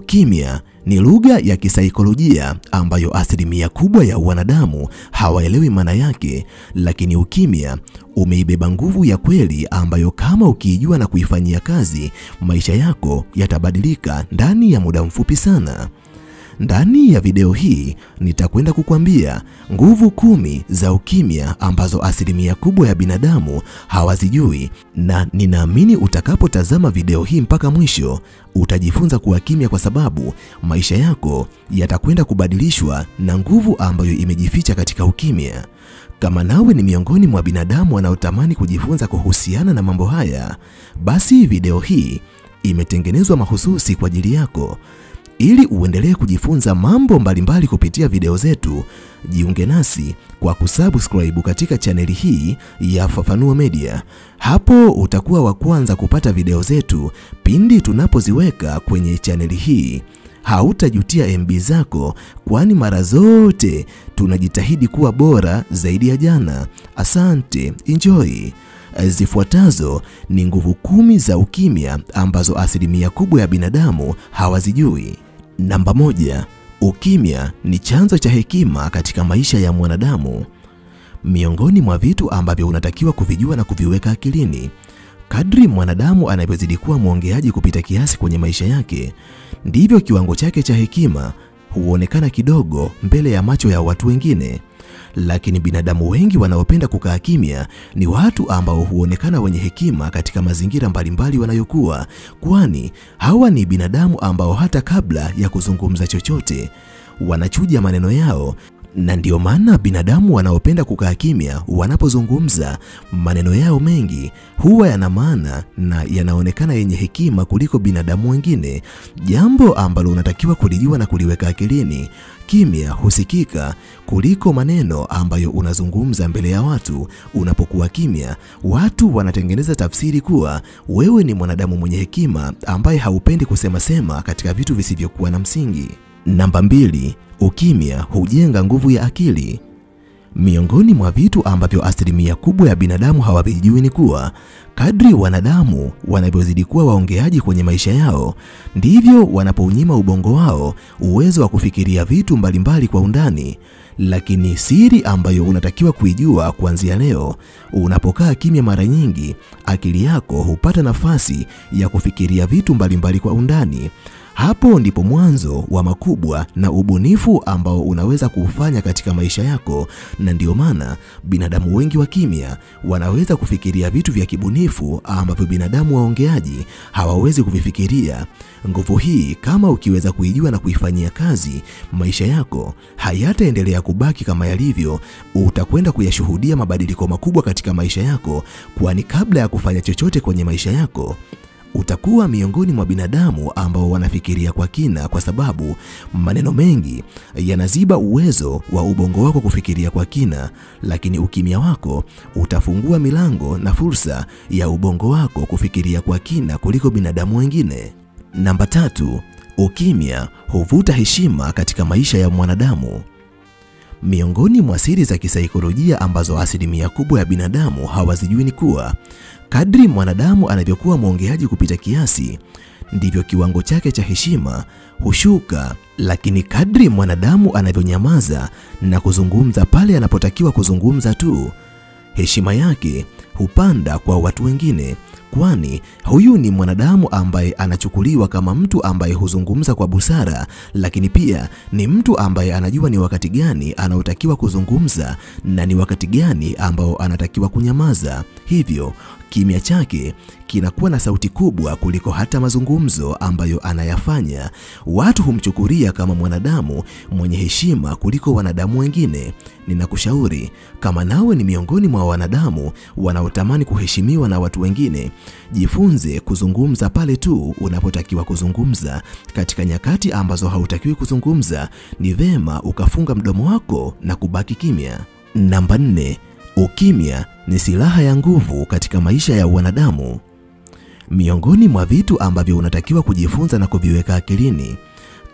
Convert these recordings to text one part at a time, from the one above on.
Ukimya ni lugha ya kisaikolojia ambayo asilimia kubwa ya wanadamu hawaelewi maana yake, lakini ukimya umeibeba nguvu ya kweli ambayo kama ukiijua na kuifanyia kazi, maisha yako yatabadilika ndani ya muda mfupi sana. Ndani ya video hii nitakwenda kukwambia nguvu 10 za ukimya ambazo asilimia kubwa ya binadamu hawazijui, na ninaamini utakapotazama video hii mpaka mwisho utajifunza kuwa kimya, kwa sababu maisha yako yatakwenda kubadilishwa na nguvu ambayo imejificha katika ukimya. Kama nawe ni miongoni mwa binadamu wanaotamani kujifunza kuhusiana na mambo haya, basi video hii imetengenezwa mahususi kwa ajili yako. Ili uendelee kujifunza mambo mbalimbali kupitia video zetu, jiunge nasi kwa kusubscribe katika chaneli hii ya Fafanua Media. Hapo utakuwa wa kwanza kupata video zetu pindi tunapoziweka kwenye chaneli hii. Hautajutia MB zako, kwani mara zote tunajitahidi kuwa bora zaidi ya jana. Asante, enjoy. Zifuatazo ni nguvu 10 za ukimya ambazo asilimia kubwa ya binadamu hawazijui. Namba 1. Ukimya ni chanzo cha hekima katika maisha ya mwanadamu. Miongoni mwa vitu ambavyo unatakiwa kuvijua na kuviweka akilini, kadri mwanadamu anavyozidi kuwa mwongeaji kupita kiasi kwenye maisha yake, ndivyo kiwango chake cha hekima huonekana kidogo mbele ya macho ya watu wengine. Lakini binadamu wengi wanaopenda kukaa kimya ni watu ambao huonekana wenye hekima katika mazingira mbalimbali wanayokuwa, kwani hawa ni binadamu ambao hata kabla ya kuzungumza chochote wanachuja maneno yao. Na ndio maana binadamu wanaopenda kukaa kimya wanapozungumza, maneno yao mengi huwa yana maana na yanaonekana yenye hekima kuliko binadamu wengine, jambo ambalo unatakiwa kulijua na kuliweka akilini. Kimya husikika kuliko maneno ambayo unazungumza mbele ya watu. Unapokuwa kimya, watu wanatengeneza tafsiri kuwa wewe ni mwanadamu mwenye hekima ambaye haupendi kusema katika vitu visivyokuwa na msingi. Namba 2. Ukimya hujenga nguvu ya akili. Miongoni mwa vitu ambavyo asilimia kubwa ya binadamu hawavijui ni kuwa kadri wanadamu wanavyozidi kuwa waongeaji kwenye maisha yao, ndivyo wanapounyima ubongo wao uwezo wa kufikiria vitu mbalimbali kwa undani. Lakini siri ambayo unatakiwa kuijua kuanzia leo, unapokaa kimya mara nyingi, akili yako hupata nafasi ya kufikiria vitu mbalimbali kwa undani. Hapo ndipo mwanzo wa makubwa na ubunifu ambao unaweza kuufanya katika maisha yako, na ndio maana binadamu wengi wa kimya wanaweza kufikiria vitu vya kibunifu ambavyo binadamu waongeaji hawawezi kuvifikiria. Nguvu hii kama ukiweza kuijua na kuifanyia kazi, maisha yako hayataendelea kubaki kama yalivyo. Utakwenda kuyashuhudia mabadiliko makubwa katika maisha yako, kwani kabla ya kufanya chochote kwenye maisha yako utakuwa miongoni mwa binadamu ambao wanafikiria kwa kina, kwa sababu maneno mengi yanaziba uwezo wa ubongo wako kufikiria kwa kina, lakini ukimya wako utafungua milango na fursa ya ubongo wako kufikiria kwa kina kuliko binadamu wengine. Namba 3. Ukimya huvuta heshima katika maisha ya mwanadamu. Miongoni mwa siri za kisaikolojia ambazo asilimia kubwa ya binadamu hawazijui ni kuwa kadri mwanadamu anavyokuwa mwongeaji kupita kiasi, ndivyo kiwango chake cha heshima hushuka. Lakini kadri mwanadamu anavyonyamaza na kuzungumza pale anapotakiwa kuzungumza tu, heshima yake hupanda kwa watu wengine, kwani huyu ni mwanadamu ambaye anachukuliwa kama mtu ambaye huzungumza kwa busara, lakini pia ni mtu ambaye anajua ni wakati gani anaotakiwa kuzungumza na ni wakati gani ambao anatakiwa kunyamaza. Hivyo kimya chake kinakuwa na sauti kubwa kuliko hata mazungumzo ambayo anayafanya. Watu humchukulia kama mwanadamu mwenye heshima kuliko wanadamu wengine. Ninakushauri, kama nawe ni miongoni mwa wanadamu wanaotamani kuheshimiwa na watu wengine, jifunze kuzungumza pale tu unapotakiwa kuzungumza. Katika nyakati ambazo hautakiwi kuzungumza, ni vema ukafunga mdomo wako na kubaki kimya. Namba 4. Ukimya ni silaha ya nguvu katika maisha ya wanadamu. Miongoni mwa vitu ambavyo unatakiwa kujifunza na kuviweka akilini,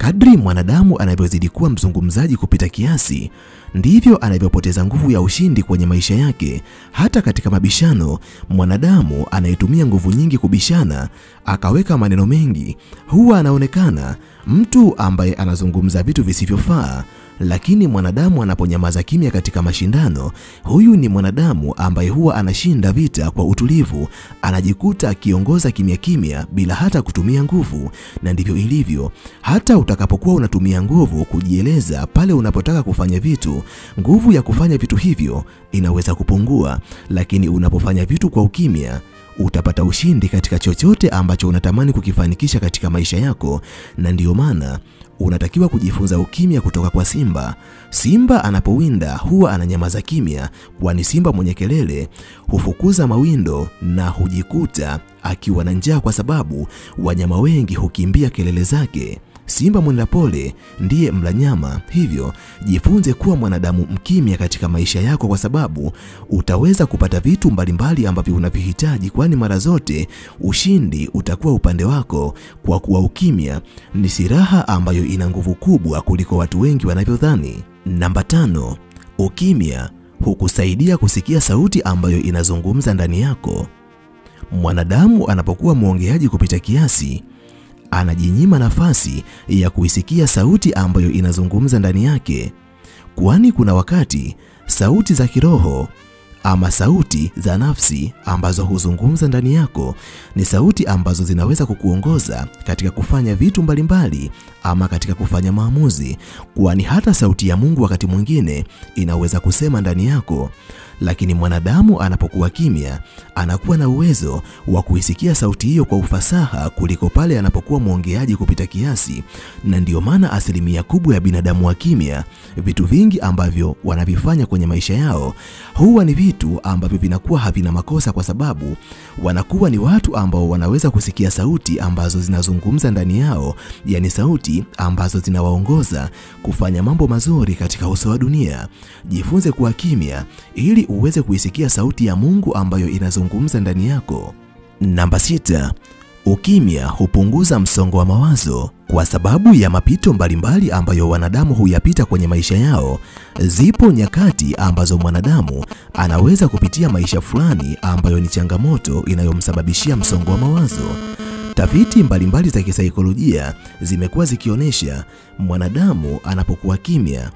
Kadri mwanadamu anavyozidi kuwa mzungumzaji kupita kiasi, ndivyo anavyopoteza nguvu ya ushindi kwenye maisha yake. Hata katika mabishano, mwanadamu anayetumia nguvu nyingi kubishana, akaweka maneno mengi, huwa anaonekana mtu ambaye anazungumza vitu visivyofaa. Lakini mwanadamu anaponyamaza kimya katika mashindano, huyu ni mwanadamu ambaye huwa anashinda vita kwa utulivu, anajikuta akiongoza kimya kimya bila hata kutumia nguvu. Na ndivyo ilivyo, hata utakapokuwa unatumia nguvu kujieleza pale unapotaka kufanya vitu, nguvu ya kufanya vitu hivyo inaweza kupungua. Lakini unapofanya vitu kwa ukimya, utapata ushindi katika chochote ambacho unatamani kukifanikisha katika maisha yako. Na ndiyo maana unatakiwa kujifunza ukimya kutoka kwa simba. Simba anapowinda huwa ananyamaza kimya, kwani simba mwenye kelele hufukuza mawindo na hujikuta akiwa na njaa, kwa sababu wanyama wengi hukimbia kelele zake. Simba mwenda pole ndiye mla nyama. Hivyo jifunze kuwa mwanadamu mkimya katika maisha yako, kwa sababu utaweza kupata vitu mbalimbali ambavyo unavihitaji, kwani mara zote ushindi utakuwa upande wako, kwa kuwa ukimya ni silaha ambayo ina nguvu kubwa kuliko watu wengi wanavyodhani. Namba 5, ukimya hukusaidia kusikia sauti ambayo inazungumza ndani yako. Mwanadamu anapokuwa mwongeaji kupita kiasi, anajinyima nafasi ya kuisikia sauti ambayo inazungumza ndani yake, kwani kuna wakati sauti za kiroho ama sauti za nafsi ambazo huzungumza ndani yako ni sauti ambazo zinaweza kukuongoza katika kufanya vitu mbalimbali ama katika kufanya maamuzi, kwani hata sauti ya Mungu wakati mwingine inaweza kusema ndani yako. Lakini mwanadamu anapokuwa kimya, anakuwa na uwezo wa kuisikia sauti hiyo kwa ufasaha kuliko pale anapokuwa mwongeaji kupita kiasi. Na ndiyo maana asilimia kubwa ya binadamu wa kimya, vitu vingi ambavyo wanavifanya kwenye maisha yao huwa ni vitu ambavyo vinakuwa havina makosa, kwa sababu wanakuwa ni watu ambao wanaweza kusikia sauti ambazo zinazungumza ndani yao, yani sauti ambazo zinawaongoza kufanya mambo mazuri katika uso wa dunia. Jifunze kuwa kimya ili uweze kuisikia sauti ya Mungu ambayo inazungumza ndani yako. Namba 6, ukimya hupunguza msongo wa mawazo. Kwa sababu ya mapito mbalimbali ambayo wanadamu huyapita kwenye maisha yao, zipo nyakati ambazo mwanadamu anaweza kupitia maisha fulani ambayo ni changamoto inayomsababishia msongo wa mawazo. Tafiti mbalimbali za kisaikolojia zimekuwa zikionyesha mwanadamu anapokuwa kimya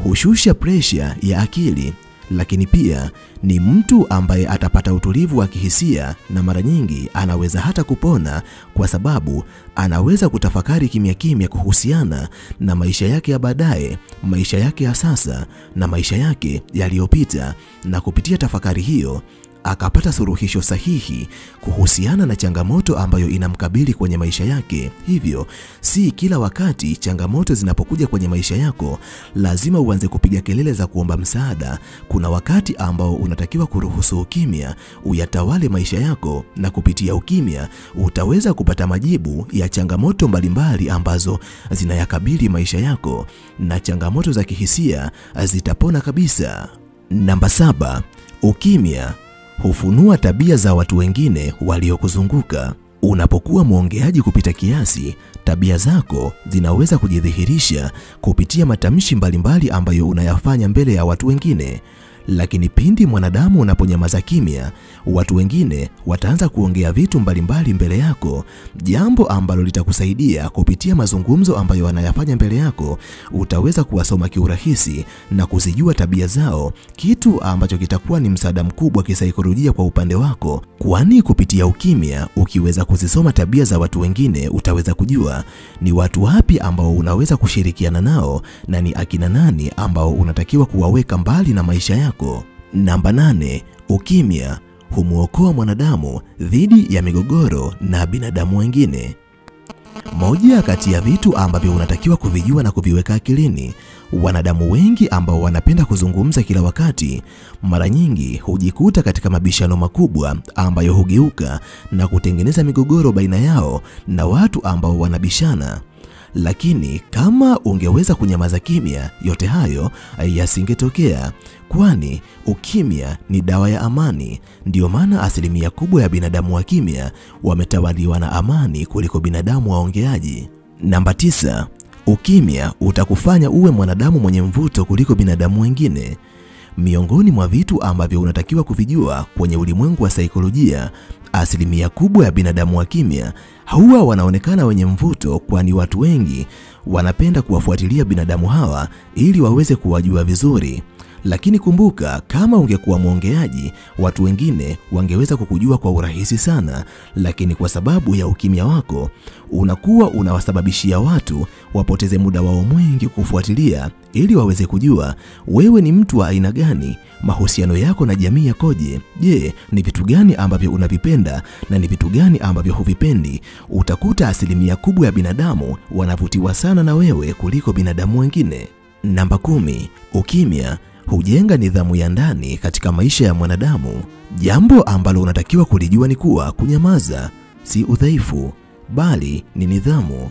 hushusha presha ya akili, lakini pia ni mtu ambaye atapata utulivu wa kihisia, na mara nyingi anaweza hata kupona, kwa sababu anaweza kutafakari kimya kimya kuhusiana na maisha yake ya baadaye, maisha yake ya sasa na maisha yake yaliyopita, na kupitia tafakari hiyo akapata suluhisho sahihi kuhusiana na changamoto ambayo inamkabili kwenye maisha yake. Hivyo si kila wakati changamoto zinapokuja kwenye maisha yako lazima uanze kupiga kelele za kuomba msaada. Kuna wakati ambao unatakiwa kuruhusu ukimya uyatawale maisha yako, na kupitia ukimya utaweza kupata majibu ya changamoto mbalimbali ambazo zinayakabili maisha yako, na changamoto za kihisia zitapona kabisa. Namba 7, ukimya hufunua tabia za watu wengine waliokuzunguka. Unapokuwa mwongeaji kupita kiasi, tabia zako zinaweza kujidhihirisha kupitia matamshi mbalimbali ambayo unayafanya mbele ya watu wengine. Lakini pindi mwanadamu unaponyamaza kimya, watu wengine wataanza kuongea vitu mbalimbali mbele yako, jambo ambalo litakusaidia kupitia mazungumzo ambayo wanayafanya mbele yako. Utaweza kuwasoma kiurahisi na kuzijua tabia zao, kitu ambacho kitakuwa ni msaada mkubwa kisaikolojia kwa upande wako, kwani kupitia ukimya ukiweza kuzisoma tabia za watu wengine, utaweza kujua ni watu wapi ambao unaweza kushirikiana nao na ni akina nani ambao unatakiwa kuwaweka mbali na maisha yako. Namba 8, ukimya humuokoa mwanadamu dhidi ya migogoro na binadamu wengine. Moja kati ya vitu ambavyo unatakiwa kuvijua na kuviweka akilini, wanadamu wengi ambao wanapenda kuzungumza kila wakati, mara nyingi hujikuta katika mabishano makubwa ambayo hugeuka na kutengeneza migogoro baina yao na watu ambao wanabishana. Lakini kama ungeweza kunyamaza kimya, yote hayo yasingetokea, kwani ukimya ni dawa ya amani. Ndiyo maana asilimia kubwa ya binadamu wa kimya wametawaliwa na amani kuliko binadamu waongeaji. Namba 9, Ukimya utakufanya uwe mwanadamu mwenye mvuto kuliko binadamu wengine. Miongoni mwa vitu ambavyo unatakiwa kuvijua kwenye ulimwengu wa saikolojia, asilimia kubwa ya binadamu wa kimya huwa wanaonekana wenye mvuto, kwani watu wengi wanapenda kuwafuatilia binadamu hawa ili waweze kuwajua vizuri. Lakini kumbuka, kama ungekuwa mwongeaji, watu wengine wangeweza kukujua kwa urahisi sana, lakini kwa sababu ya ukimya wako, unakuwa unawasababishia watu wapoteze muda wao mwingi kufuatilia ili waweze kujua wewe ni mtu wa aina gani, mahusiano yako na jamii yakoje, je, ni vitu gani ambavyo unavipenda na ni vitu gani ambavyo huvipendi. Utakuta asilimia kubwa ya binadamu wanavutiwa sana na wewe kuliko binadamu wengine. Namba 10, ukimya hujenga nidhamu ya ndani katika maisha ya mwanadamu. Jambo ambalo unatakiwa kulijua ni kuwa kunyamaza si udhaifu, bali ni nidhamu.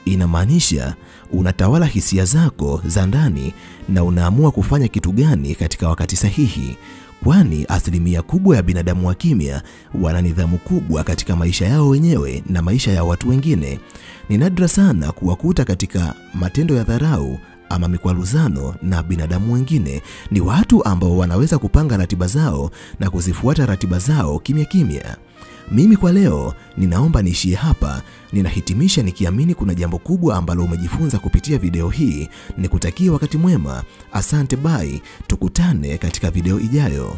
Inamaanisha unatawala hisia zako za ndani na unaamua kufanya kitu gani katika wakati sahihi, kwani asilimia kubwa ya binadamu wa kimya wana nidhamu kubwa katika maisha yao wenyewe na maisha ya watu wengine. Ni nadra sana kuwakuta katika matendo ya dharau ama mikwaruzano na binadamu wengine. Ni watu ambao wanaweza kupanga ratiba zao na kuzifuata ratiba zao kimya kimya. Mimi kwa leo ninaomba niishie hapa. Ninahitimisha nikiamini kuna jambo kubwa ambalo umejifunza kupitia video hii. Nikutakie wakati mwema. Asante, bye. Tukutane katika video ijayo.